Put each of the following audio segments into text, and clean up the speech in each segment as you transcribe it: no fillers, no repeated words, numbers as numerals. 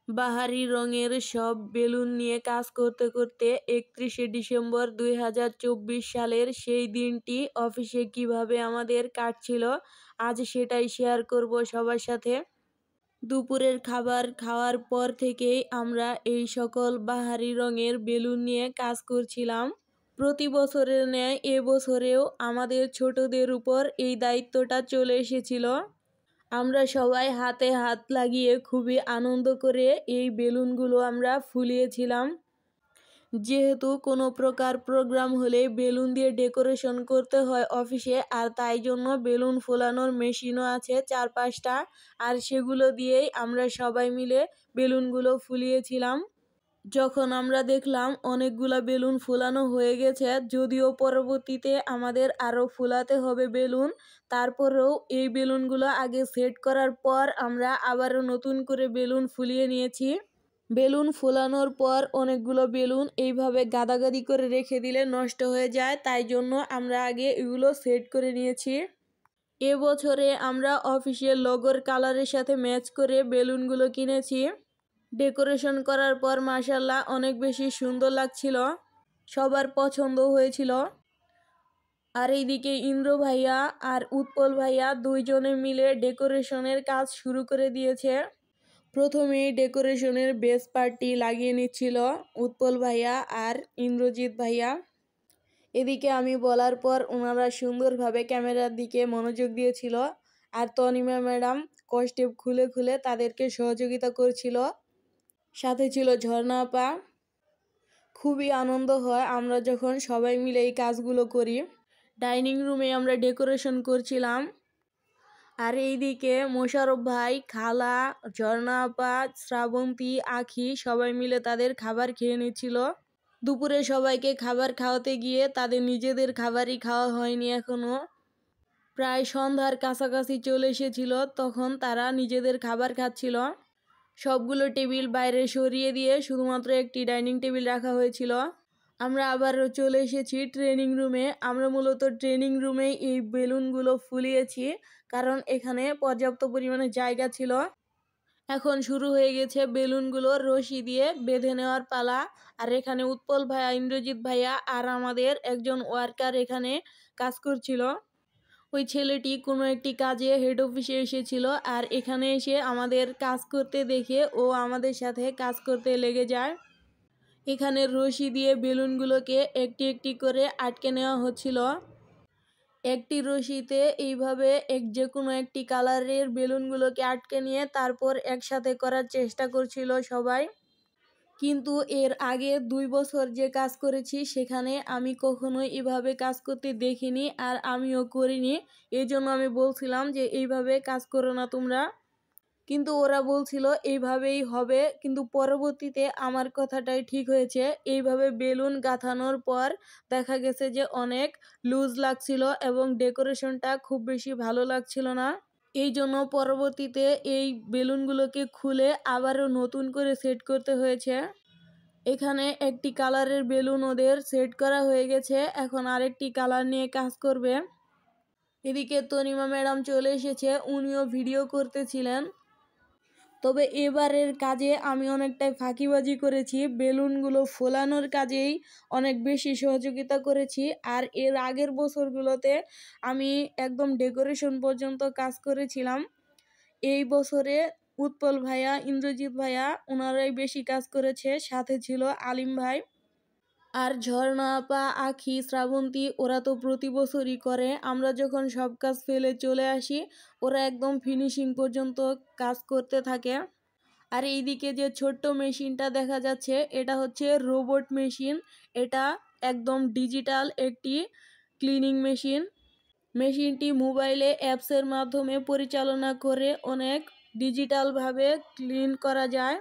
বাহারি রঙের সব বেলুন নিয়ে কাজ করতে করতে 31শে ডিসেম্বর 2024 সালের সেই দিনটি অফিসে কিভাবে আমাদের কাটছিল আজ সেটাই শেয়ার করব সবার সাথে। দুপুরের খাবার খাওয়ার পর থেকেই আমরা এই সকল বাহারি রঙের বেলুন নিয়ে কাজ করছিলাম। প্রতি বছরের ন্যায় এবছরেও আমাদের ছোটদের উপর এই দায়িত্বটা চলে এসেছিল। আমরা সবাই হাতে হাত লাগিয়ে খুবই আনন্দ করে এই বেলুনগুলো আমরা ফুলিয়েছিলাম। যেহেতু কোনো প্রকার প্রোগ্রাম হলে বেলুন দিয়ে ডেকোরেশন করতে হয় অফিসে, আর তাই জন্য বেলুন ফোলানোর মেশিনও আছে 4-5টা, আর সেগুলো দিয়েই আমরা সবাই মিলে বেলুনগুলো ফুলিয়েছিলাম। যখন আমরা দেখলাম অনেকগুলা বেলুন ফোলানো হয়ে গেছে, যদিও পরবর্তীতে আমাদের আরও ফোলাতে হবে বেলুন, তারপরেও এই বেলুনগুলো আগে সেট করার পর আমরা আবারও নতুন করে বেলুন ফুলিয়ে নিয়েছি। বেলুন ফোলানোর পর অনেকগুলো বেলুন এইভাবে গাদাগাদি করে রেখে দিলে নষ্ট হয়ে যায়, তাই জন্য আমরা আগে এগুলো সেট করে নিয়েছি। এবছরে আমরা অফিসিয়াল লোগোর কালারের সাথে ম্যাচ করে বেলুনগুলো কিনেছি। ডেকোরেশন করার পর মাশাআল্লাহ অনেক বেশি সুন্দর লাগছিল, সবার পছন্দ হয়েছিল। আর এইদিকে ইন্দ্র ভাইয়া আর উৎপল ভাইয়া দুইজনে মিলে ডেকোরেশনের কাজ শুরু করে দিয়েছে। প্রথমেই ডেকোরেশনের বেস পার্টটি লাগিয়ে নিচ্ছিল উৎপল ভাইয়া আর ইন্দ্রজিৎ ভাইয়া। এদিকে আমি বলার পর ওনারা সুন্দরভাবে ক্যামেরার দিকে মনোযোগ দিয়েছিল, আর তনিমা ম্যাডাম কস্টেপ খুলে খুলে তাদেরকে সহযোগিতা করছিল। সাথে ছিল ঝর্ণা আপা। খুবই আনন্দ হয় আমরা যখন সবাই মিলে এই কাজগুলো করি। ডাইনিং রুমে আমরা ডেকোরেশন করছিলাম, আর এইদিকে মোশারফ ভাই, খালা, ঝর্ণা আপা, শ্রাবন্তী, আখি সবাই মিলে তাদের খাবার খেয়ে নিচ্ছিল। দুপুরে সবাইকে খাবার খাওয়াতে গিয়ে তাদের নিজেদের খাবারই খাওয়া হয়নি এখনও। প্রায় সন্ধ্যার কাছাকাছি চলে এসেছিল, তখন তারা নিজেদের খাবার খাচ্ছিল। সবগুলো টেবিল বাইরে সরিয়ে দিয়ে শুধুমাত্র একটি ডাইনিং টেবিল রাখা হয়েছিল। আমরা আবারও চলে এসেছি ট্রেনিং রুমে। আমরা মূলত ট্রেনিং রুমে এই বেলুনগুলো ফুলিয়েছি, কারণ এখানে পর্যাপ্ত পরিমাণে জায়গা ছিল। এখন শুরু হয়ে গেছে বেলুনগুলো রশি দিয়ে বেঁধে নেওয়ার পালা। আর এখানে উৎপল ভাইয়া, ইন্দ্রজিৎ ভাইয়া আর আমাদের একজন ওয়ার্কার এখানে কাজ করছিল। ওই ছেলেটি কোনো একটি কাজে হেড অফিসে এসেছিল, আর এখানে এসে আমাদের কাজ করতে দেখে ও আমাদের সাথে কাজ করতে লেগে যায়। এখানে রশি দিয়ে বেলুনগুলোকে একটি একটি করে আটকে নেওয়া হচ্ছিল। একটি রশিতে এইভাবে যে কোনো একটি কালারের বেলুনগুলোকে আটকে নিয়ে তারপর একসাথে করার চেষ্টা করছিল সবাই। কিন্তু এর আগে 2 বছর যে কাজ করেছি সেখানে আমি কখনোই এভাবে কাজ করতে দেখিনি, আর আমিও করিনি। এই জন্য আমি বলছিলাম যে এইভাবে কাজ করো না তোমরা, কিন্তু ওরা বলছিল এইভাবেই হবে। কিন্তু পরবর্তীতে আমার কথাটাই ঠিক হয়েছে। এইভাবে বেলুন গাঁথানোর পর দেখা গেছে যে অনেক লুজ লাগছিল এবং ডেকোরেশনটা খুব বেশি ভালো লাগছিল না। এই জন্য পরবর্তীতে এই বেলুনগুলোকে খুলে আবারও নতুন করে সেট করতে হয়েছে। এখানে একটি কালারের বেলুন ওদের সেট করা হয়ে গেছে, এখন আরেকটি কালার নিয়ে কাজ করবে। এদিকে তনিমা ম্যাডাম চলে এসেছে, উনিও ভিডিও করতেছিলেন। তবে এবারের কাজে আমি অনেকটাই ফাঁকিবাজি করেছি, বেলুনগুলো ফোলানোর কাজেই অনেক বেশি সহযোগিতা করেছি। আর এর আগের বছরগুলোতে আমি একদম ডেকোরেশন পর্যন্ত কাজ করেছিলাম। এই বছরে উৎপল ভাইয়া, ইন্দ্রজিৎ ভাইয়া ওনারাই বেশি কাজ করেছে, সাথে ছিল আলিম ভাই। আর ঝর্ণা আপা, আখি, শ্রাবন্তী ওরা তো প্রতি বছরই করে। আমরা যখন সব কাজ ফেলে চলে আসি, ওরা একদম ফিনিশিং পর্যন্ত কাজ করতে থাকে। আর এইদিকে যে ছোট্ট মেশিনটা দেখা যাচ্ছে এটা হচ্ছে রোবট মেশিন। এটা একদম ডিজিটাল একটি ক্লিনিং মেশিন। মেশিনটি মোবাইলে অ্যাপসের মাধ্যমে পরিচালনা করে অনেক ডিজিটালভাবে ক্লিন করা যায়।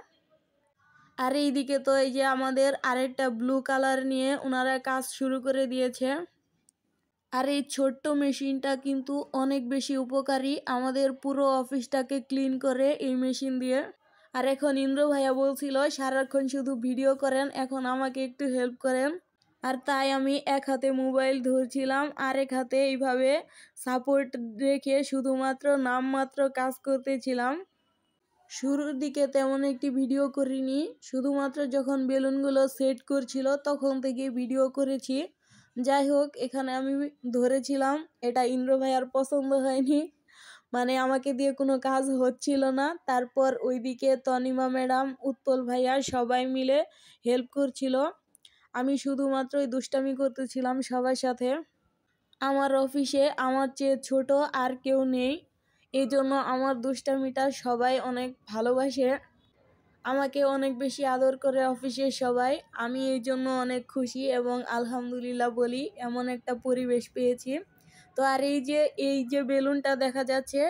আর এইদিকে তো এই যে আমাদের আরেকটা ব্লু কালার নিয়ে ওনারা কাজ শুরু করে দিয়েছে। আর এই ছোট্ট মেশিনটা কিন্তু অনেক বেশি উপকারী, আমাদের পুরো অফিসটাকে ক্লিন করে এই মেশিন দিয়ে। আর এখন ইন্দ্র ভাইয়া বলছিল সারাক্ষণ শুধু ভিডিও করেন, এখন আমাকে একটু হেল্প করেন। আর তাই আমি এক হাতে মোবাইল ধরছিলাম, আর এক হাতে এইভাবে সাপোর্ট রেখে শুধুমাত্র নামমাত্র কাজ করতেছিলাম। শুরুর দিকে তেমন একটি ভিডিও করিনি, শুধুমাত্র যখন বেলুনগুলো সেট করছিল তখন থেকে ভিডিও করেছি। যাই হোক, এখানে আমি ধরেছিলাম, এটা ইন্দ্র ভাইয়ার পছন্দ হয়নি, মানে আমাকে দিয়ে কোনো কাজ হচ্ছিল না। তারপর ওইদিকে তনিমা ম্যাডাম, উৎপল ভাইয়া সবাই মিলে হেল্প করছিল। আমি শুধুমাত্র ওই দুষ্টামি করতেছিলাম সবার সাথে। আমার অফিসে আমার চেয়ে ছোট আর কেউ নেই, এই জন্য আমার দুষ্টামিটা সবাই অনেক ভালোবাসে, আমাকে অনেক বেশি আদর করে অফিসের সবাই। আমি এই জন্য অনেক খুশি এবং আলহামদুলিল্লাহ বলি, এমন একটা পরিবেশ পেয়েছি। তো আর এই যে বেলুনটা দেখা যাচ্ছে,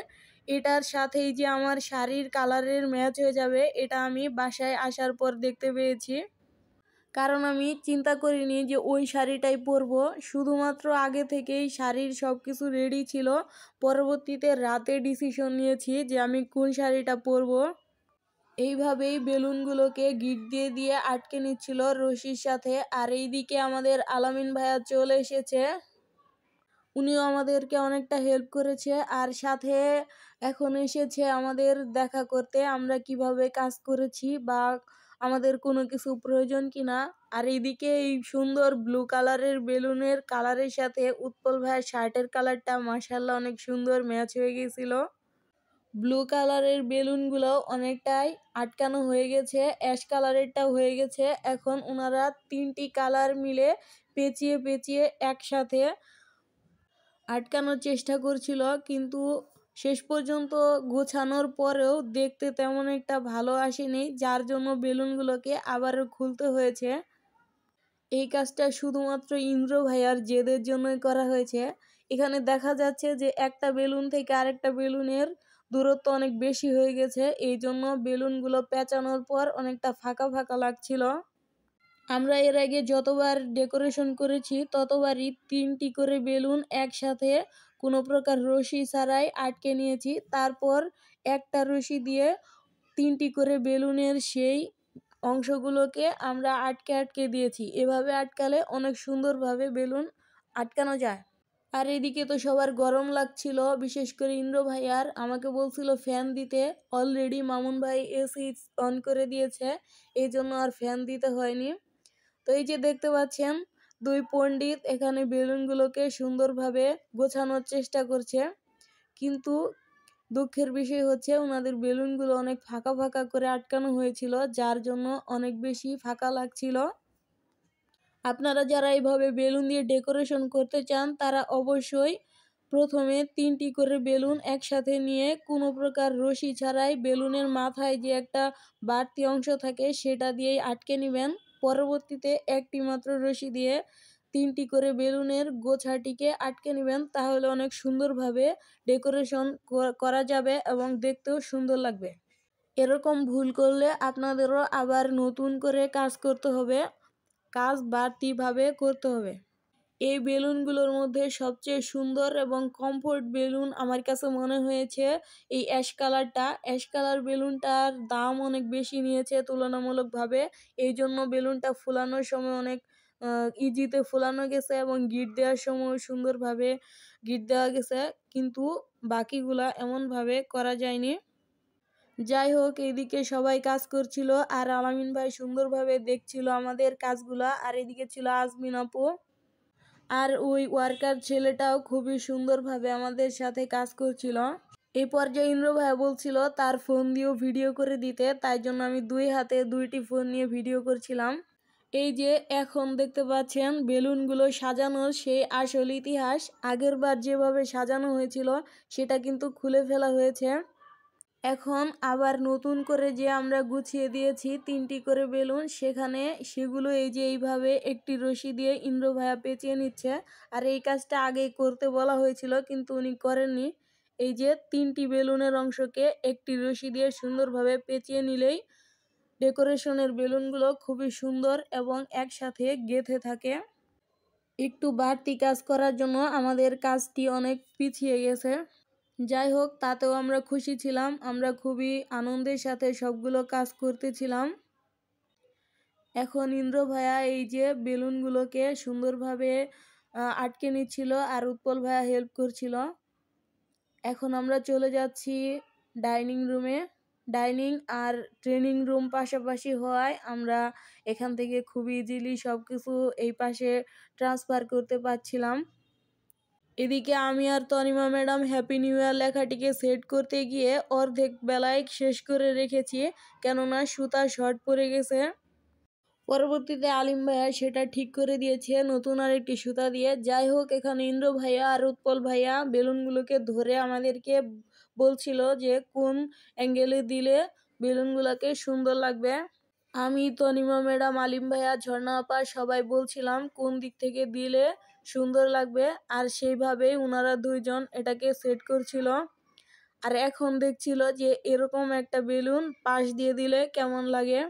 এটার সাথেই যে আমার শাড়ির কালারের ম্যাচ হয়ে যাবে, এটা আমি বাসায় আসার পর দেখতে পেয়েছি। কারণ আমি চিন্তা করিনি যে ওই শাড়িটাই পরবো, শুধুমাত্র আগে থেকেই শাড়ির সব কিছু রেডি ছিল। পরবর্তীতে রাতে ডিসিশন নিয়েছি যে আমি কোন শাড়িটা পরবো। এইভাবেই বেলুনগুলোকে গিট দিয়ে দিয়ে আটকে নিচ্ছিল রশির সাথে। আর এইদিকে আমাদের আলামিন ভাইয়া চলে এসেছে, উনিও আমাদেরকে অনেকটা হেল্প করেছে। আর সাথে এখন এসেছে আমাদের দেখা করতে আমরা কিভাবে কাজ করেছি বা আমাদের কোনো কিছু প্রয়োজন কিনা। আর এইদিকে এই সুন্দর ব্লু কালারের বেলুনের কালারের সাথে উৎপল ভাইয়ের শার্টের কালারটা মাশাআল্লাহ অনেক সুন্দর ম্যাচ হয়ে গেছিল। ব্লু কালারের বেলুনগুলো অনেকটাই আটকানো হয়ে গেছে, অ্যাশ কালারেরটাও হয়ে গেছে। এখন ওনারা তিনটি কালার মিলে পেঁচিয়ে পেঁচিয়ে একসাথে আটকানোর চেষ্টা করছিল, কিন্তু শেষ পর্যন্ত গোছানোর পরেও দেখতে তেমন একটা ভালো আসেনি, যার জন্য বেলুনগুলোকে আবারও খুলতে হয়েছে। এই কাজটা শুধুমাত্র ইন্দ্র ভাইয়ার জেদের জন্যই করা হয়েছে। এখানে দেখা যাচ্ছে যে একটা বেলুন থেকে আরেকটা বেলুনের দূরত্ব অনেক বেশি হয়ে গেছে, এই জন্য বেলুনগুলো পেঁচানোর পর অনেকটা ফাঁকা ফাঁকা লাগছিল। আমরা এর আগে যতবার ডেকোরেশন করেছি ততবারই তিনটি করে বেলুন একসাথে কোনো প্রকার রশি ছাড়াই আটকে নিয়েছি, তারপর একটা রশি দিয়ে তিনটি করে বেলুনের সেই অংশগুলোকে আমরা আটকে আটকে দিয়েছি। এভাবে আটকালে অনেক সুন্দরভাবে বেলুন আটকানো যায়। আর এদিকে তো সবার গরম লাগছিল, বিশেষ করে ইন্দ্র ভাইয়ার, আমাকে বলছিল ফ্যান দিতে। অলরেডি মামুন ভাই এসি অন করে দিয়েছে, এই জন্য আর ফ্যান দিতে হয়নি। তো এই যে দেখতে পাচ্ছেন, দুই পণ্ডিত এখানে বেলুনগুলোকে সুন্দরভাবে গোছানোর চেষ্টা করছে, কিন্তু দুঃখের বিষয় হচ্ছে ওনাদের বেলুনগুলো অনেক ফাঁকা ফাঁকা করে আটকানো হয়েছিল, যার জন্য অনেক বেশি ফাঁকা লাগছিল। আপনারা যারা এইভাবে বেলুন দিয়ে ডেকোরেশন করতে চান তারা অবশ্যই প্রথমে তিনটি করে বেলুন একসাথে নিয়ে কোনো প্রকার রশি ছাড়াই বেলুনের মাথায় যে একটা বাড়তি অংশ থাকে সেটা দিয়েই আটকে নেবেন। পরবর্তীতে একটি মাত্র রশি দিয়ে তিনটি করে বেলুনের গোছাটিকে আটকে নেবেন, তাহলে অনেক সুন্দরভাবে ডেকোরেশন করা যাবে এবং দেখতেও সুন্দর লাগবে। এরকম ভুল করলে আপনাদেরও আবার নতুন করে কাজ করতে হবে, কাজ বাড়তিভাবে করতে হবে। এই বেলুনগুলোর মধ্যে সবচেয়ে সুন্দর এবং কমফোর্ট বেলুন আমার কাছে মনে হয়েছে এই অ্যাশ কালারটা। অ্যাশ কালার বেলুনটার দাম অনেক বেশি নিয়েছে তুলনামূলকভাবে, এই জন্য বেলুনটা ফুলানোর সময় অনেক ইজিতে ফুলানো গেছে এবং গিট দেওয়ার সময় সুন্দরভাবে গিট দেওয়া গেছে, কিন্তু বাকিগুলা এমনভাবে করা যায়নি। যাই হোক, এইদিকে সবাই কাজ করছিল আর আলামিন ভাই সুন্দরভাবে দেখছিল আমাদের কাজগুলা। আর এদিকে ছিল আজমিন আপু, আর ওই ওয়ার্কার ছেলেটাও খুবই সুন্দরভাবে আমাদের সাথে কাজ করছিল। এই পর্যায়ে ইন্দ্র ভাইয়া বলছিল তার ফোন দিয়েও ভিডিও করে দিতে, তাই জন্য আমি দুই হাতে দুইটি ফোন নিয়ে ভিডিও করছিলাম। এই যে এখন দেখতে পাচ্ছেন বেলুনগুলো সাজানোর সেই আসল ইতিহাস, আগের বার যেভাবে সাজানো হয়েছিল সেটা কিন্তু খুলে ফেলা হয়েছে। এখন আবার নতুন করে যে আমরা গুছিয়ে দিয়েছি তিনটি করে বেলুন, সেগুলো এই যে এইভাবে একটি রশি দিয়ে ইন্দ্র ভাইয়া পেঁচিয়ে নিচ্ছে। আর এই কাজটা আগেই করতে বলা হয়েছিল কিন্তু উনি করেননি। এই যে তিনটি বেলুনের অংশকে একটি রশি দিয়ে সুন্দরভাবে পেঁচিয়ে নিলেই ডেকোরেশনের বেলুনগুলো খুবই সুন্দর এবং একসাথে গেঁথে থাকে। একটু বাড়তি কাজ করার জন্য আমাদের কাজটি অনেক পিছিয়ে গেছে। যাই হোক, তাতেও আমরা খুশি ছিলাম, আমরা খুবই আনন্দের সাথে সবগুলো কাজ করতেছিলাম। এখন ইন্দ্র ভাইয়া এই যে বেলুনগুলোকে সুন্দরভাবে আটকে নিচ্ছিল আর উৎপল ভাইয়া হেল্প করছিল। এখন আমরা চলে যাচ্ছি ডাইনিং রুমে। ডাইনিং আর ট্রেনিং রুম পাশাপাশি হওয়ায় আমরা এখান থেকে খুব ইজিলি সব কিছু এই পাশে ট্রান্সফার করতে পারছিলাম। এদিকে আমি আর Tanima madam happy new year লেখাটিকে সেট করতে গিয়ে অর্ধেক বেলায় শেষ করে রেখেছি, কেননা সুতা শর্ট পড়ে গেছে। পরবর্তীতে আলিম ভাইয়া সেটা ঠিক করে দিয়েছে নতুন আরেকটি সুতা দিয়ে। যাই হোক, এখানে ইন্দ্র ভাইয়া আর উৎপল ভাইয়া বেলুনগুলোকে ধরে আমাদেরকে বলছিল যে কোন অ্যাঙ্গেলে দিলে বেলুনগুলোকে সুন্দর লাগবে। আমি, তনিমা ম্যাডাম, আলিম ভাইয়া, ঝর্ণা আপা সবাই বলছিলাম কোন দিক থেকে দিলে সুন্দর লাগবে, আর সেইভাবেই ওনারা দুইজন এটাকে সেট করছিল। আর এখন দেখছিল যে এরকম একটা বেলুন পাশ দিয়ে দিলে কেমন লাগে,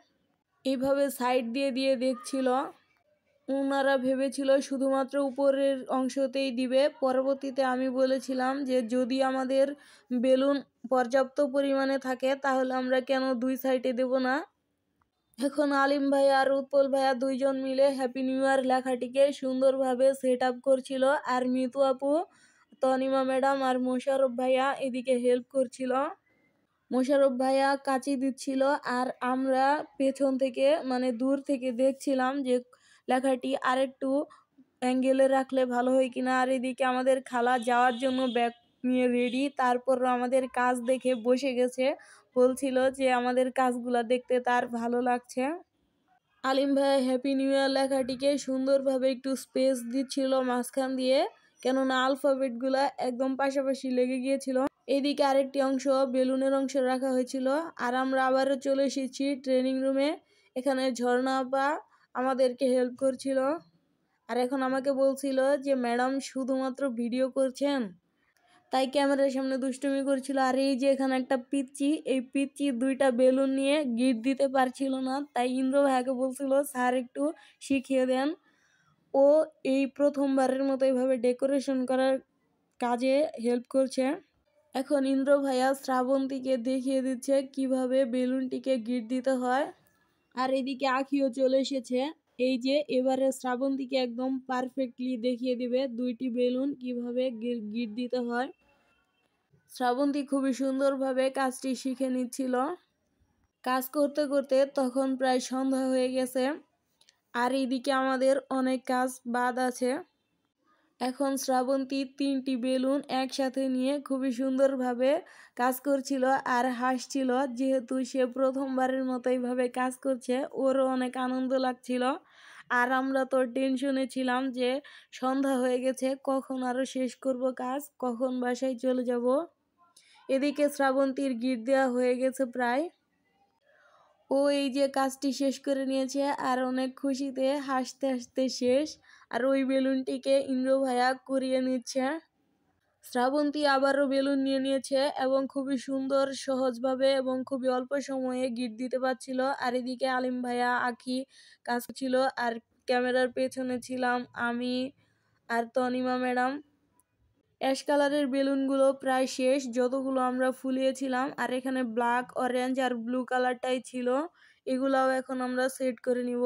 এইভাবে সাইড দিয়ে দিয়ে দেখছিল। ওনারা ভেবেছিল শুধুমাত্র উপরের অংশতেই দিবে। পরবর্তীতে আমি বলেছিলাম যে যদি আমাদের বেলুন পর্যাপ্ত পরিমাণে থাকে তাহলে আমরা কেন দুই সাইডে দেব না। এখন আলিম ভাইয়া আর উৎপল ভাইয়া দুইজন মিলে হ্যাপি নিউ ইয়ার লেখাটিকে সুন্দরভাবে সেট আপ করছিল, আর মিতু আপু, তনিমা ম্যাডাম আর মোশাররফ ভাইয়া এদিকে হেল্প করছিল। মোশাররফ ভাইয়া কাঁচি দিচ্ছিল আর আমরা পেছন থেকে মানে দূর থেকে দেখছিলাম যে লেখাটি আরেকটু অ্যাঙ্গেলে রাখলে ভালো হয় কিনা। আর এদিকে আমাদের খালা যাওয়ার জন্য ব্যাগ নিয়ে রেডি, তারপরও আমাদের কাজ দেখে বসে গেছে, বলছিল যে আমাদের কাজগুলা দেখতে তার ভালো লাগছে। আলিম ভাই হ্যাপি নিউ ইয়ার লেখাটিকে সুন্দরভাবে একটু স্পেস দিচ্ছিল মাঝখান দিয়ে, কেননা আলফাবেটগুলা একদম পাশাপাশি লেগে গিয়েছিল। এদিকে আরেকটি অংশ বেলুনের অংশ রাখা হয়েছিল। আর আমরা আবারও চলে এসেছি ট্রেনিং রুমে। এখানে ঝর্ণা আপা আমাদেরকে হেল্প করছিল, আর এখন আমাকে বলছিল যে ম্যাডাম শুধুমাত্র ভিডিও করছেন, তাই ক্যামেরার সামনে দুষ্টুমি করছিল। আর এই যে এখানে একটা পিচ্চি, এই পিচ্চি দুইটা বেলুন নিয়ে গিট দিতে পারছিল না, তাই ইন্দ্র ভাইয়াকে বলছিল স্যার একটু শিখিয়ে দেন। ও এই প্রথমবারের মতো এইভাবে ডেকোরেশন করার কাজে হেল্প করছে। এখন ইন্দ্র ভাইয়া শ্রাবন্তীকে দেখিয়ে দিচ্ছে কিভাবে বেলুনটিকে গিট দিতে হয়। আর এদিকে আখিও চলে এসেছে। এই যে এবারে শ্রাবন্তীকে একদম পারফেক্টলি দেখিয়ে দিবে দুইটি বেলুন কিভাবে গিট দিতে হয়। শ্রাবন্তী খুবই সুন্দরভাবে কাজটি শিখে নিচ্ছিল। কাজ করতে করতে তখন প্রায় সন্ধ্যা হয়ে গেছে, আর এইদিকে আমাদের অনেক কাজ বাদ আছে। এখন শ্রাবন্তী 3টি বেলুন একসাথে নিয়ে খুবই সুন্দরভাবে কাজ করছিল আর হাসছিল, যেহেতু সে প্রথমবারের মতো এইভাবে কাজ করছে, ওরও অনেক আনন্দ লাগছিল। আর আমরা তো টেনশনে ছিলাম যে সন্ধ্যা হয়ে গেছে, কখন আরও শেষ করব কাজ, কখন বাসায় চলে যাব। এদিকে শ্রাবন্তীর গিট দেওয়া হয়ে গেছে প্রায়। ও এই যে কাজটি শেষ করে নিয়েছে আর অনেক খুশিতে হাসতে হাসতে শেষ। আর ওই বেলুনটিকে ইন্দ্র ভাইয়া কুড়িয়ে নিচ্ছে। শ্রাবন্তী আবারও বেলুন নিয়ে নিয়েছে এবং খুবই সুন্দর সহজভাবে এবং খুবই অল্প সময়ে গিট দিতে পারছিল। আর এদিকে আলিম ভাইয়া, আখি কাজ ছিল, আর ক্যামেরার পেছনে ছিলাম আমি আর তনিমা ম্যাডাম। অ্যাশ কালারের বেলুনগুলো প্রায় শেষ, যতগুলো আমরা ফুলিয়েছিলাম। আর এখানে ব্ল্যাক, অরেঞ্জ আর ব্লু কালারটাই ছিল, এগুলাও এখন আমরা সেট করে নিব।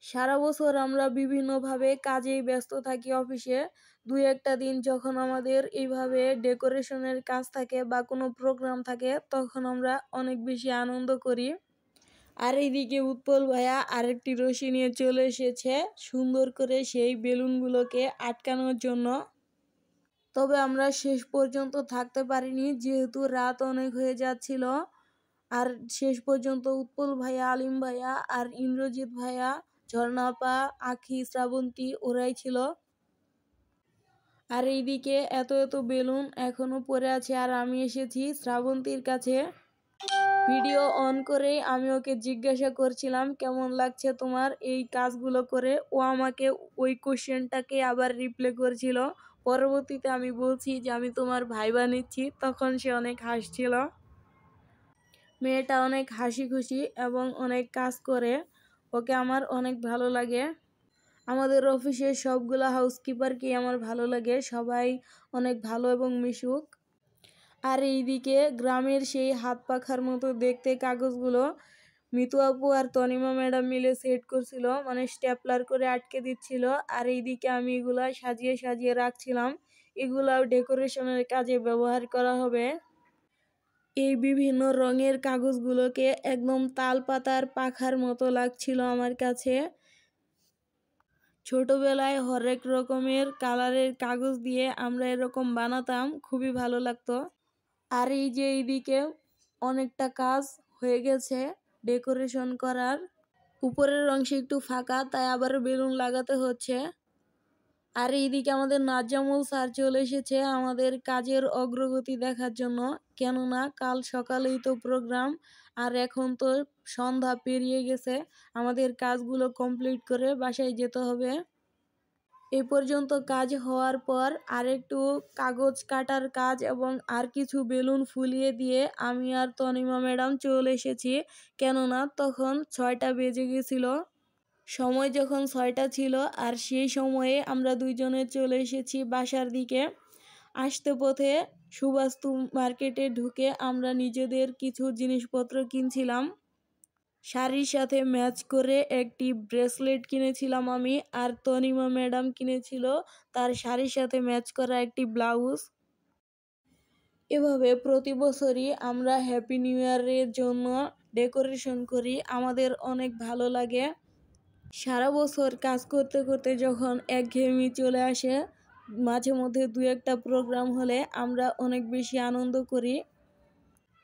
সারা বছর আমরা বিভিন্নভাবে কাজেই ব্যস্ত থাকি অফিসে। দুই একটা দিন যখন আমাদের এইভাবে ডেকোরেশনের কাজ থাকে বা কোনো প্রোগ্রাম থাকে, তখন আমরা অনেক বেশি আনন্দ করি। আর এইদিকে উৎপল ভাইয়া আরেকটি রশি নিয়ে চলে এসেছে সুন্দর করে সেই বেলুনগুলোকে আটকানোর জন্য। তবে আমরা শেষ পর্যন্ত থাকতে পারিনি, যেহেতু রাত অনেক হয়ে যাচ্ছিল। আর শেষ পর্যন্ত উৎপল ভাইয়া, আলিম ভাইয়া আর ইন্দ্রজিৎ ভাইয়া, ঝর্ণা আপা, আখি, শ্রাবন্তী ওরাই ছিল। আর এইদিকে এত এত বেলুন এখনো পড়ে আছে, আর আমি এসেছি শ্রাবন্তীর কাছে। ভিডিও অন করেই আমি ওকে জিজ্ঞাসা করছিলাম কেমন লাগছে তোমার এই কাজগুলো করে। ও আমাকে ওই কোশ্চেনটাকে আবার রিপ্লে করছিল। পরবর্তীতে আমি বলছি যে আমি তোমার ভাইবা নিচ্ছি, তখন সে অনেক হাসছিল। মেয়েটা অনেক হাসি খুশি এবং অনেক কাজ করে, ওকে আমার অনেক ভালো লাগে। আমাদের অফিসের সবগুলা হাউসকিপারকেই আমার ভালো লাগে, সবাই অনেক ভালো এবং মিশুক। আর এইদিকে গ্রামের সেই হাত পাখার মতো দেখতে কাগজগুলো মিতু আপু আর তনিমা ম্যাডাম মিলে সেট করছিল, মানে স্টেপলার করে আটকে দিচ্ছিল। আর এইদিকে আমি এগুলা সাজিয়ে সাজিয়ে রাখছিলাম, এগুলাও ডেকোরেশনের কাজে ব্যবহার করা হবে। এই বিভিন্ন রঙের কাগজগুলোকে একদম তালপাতার পাখার মতো লাগছিল আমার কাছে। ছোটবেলায় হরেক রকমের কালারের কাগজ দিয়ে আমরা এরকম বানাতাম, খুবই ভালো লাগতো। আর এই যে এইদিকে অনেকটা কাজ হয়ে গেছে ডেকোরেশন করার। উপরের অংশে একটু ফাঁকা, তাই আবার বেলুন লাগাতে হচ্ছে। আর এইদিকে আমাদের নাজ্জামুল স্যার চলে এসেছে আমাদের কাজের অগ্রগতি দেখার জন্য, কেননা কাল সকালেই তো প্রোগ্রাম, আর এখন তো সন্ধ্যা পেরিয়ে গেছে, আমাদের কাজগুলো কমপ্লিট করে বাসায় যেতে হবে। এই পর্যন্ত কাজ হওয়ার পর আরেকটু কাগজ কাটার কাজ এবং আর কিছু বেলুন ফুলিয়ে দিয়ে আমি আর তনিমা ম্যাডাম চলে এসেছি, কেননা তখন 6টা বেজে গেছিল। সময় যখন 6টা ছিল আর সেই সময়ে আমরা দুইজনে চলে এসেছি বাসার দিকে। আসতে পথে সুবাস্তু মার্কেটে ঢুকে আমরা নিজেদের কিছু জিনিসপত্র কিনছিলাম। শাড়ির সাথে ম্যাচ করে একটি ব্রেসলেট কিনেছিলাম আমি, আর তনিমা ম্যাডাম কিনেছিল তার শাড়ির সাথে ম্যাচ করা একটি ব্লাউজ। এভাবে প্রতি বছরই আমরা হ্যাপি নিউ ইয়ারের জন্য ডেকোরেশন করি, আমাদের অনেক ভালো লাগে। সারা বছর কাজ করতে করতে যখন একঘেয়েমি চলে আসে, মাঝে মধ্যে দু একটা প্রোগ্রাম হলে আমরা অনেক বেশি আনন্দ করি।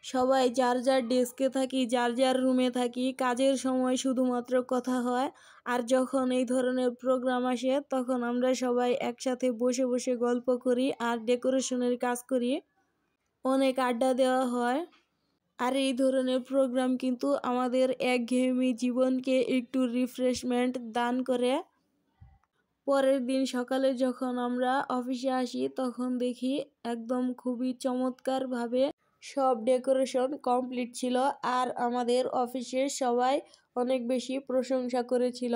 সবাই যার যার ডেস্কে থাকি, যার যার রুমে থাকি, কাজের সময় শুধুমাত্র কথা হয়। আর যখন এই ধরনের প্রোগ্রাম আসে তখন আমরা সবাই একসাথে বসে বসে গল্প করি আর ডেকোরেশনের কাজ করি। অনেক আড্ডা দেওয়া হয়। আর এই ধরনের প্রোগ্রাম কিন্তু আমাদের একঘেয়েমি জীবনকে একটু রিফ্রেশমেন্ট দান করে। পরের দিন সকালে যখন আমরা অফিসে আসি তখন দেখি একদম খুবই চমৎকারভাবে সব ডেকোরেশন কমপ্লিট ছিল, আর আমাদের অফিসের সবাই অনেক বেশি প্রশংসা করেছিল।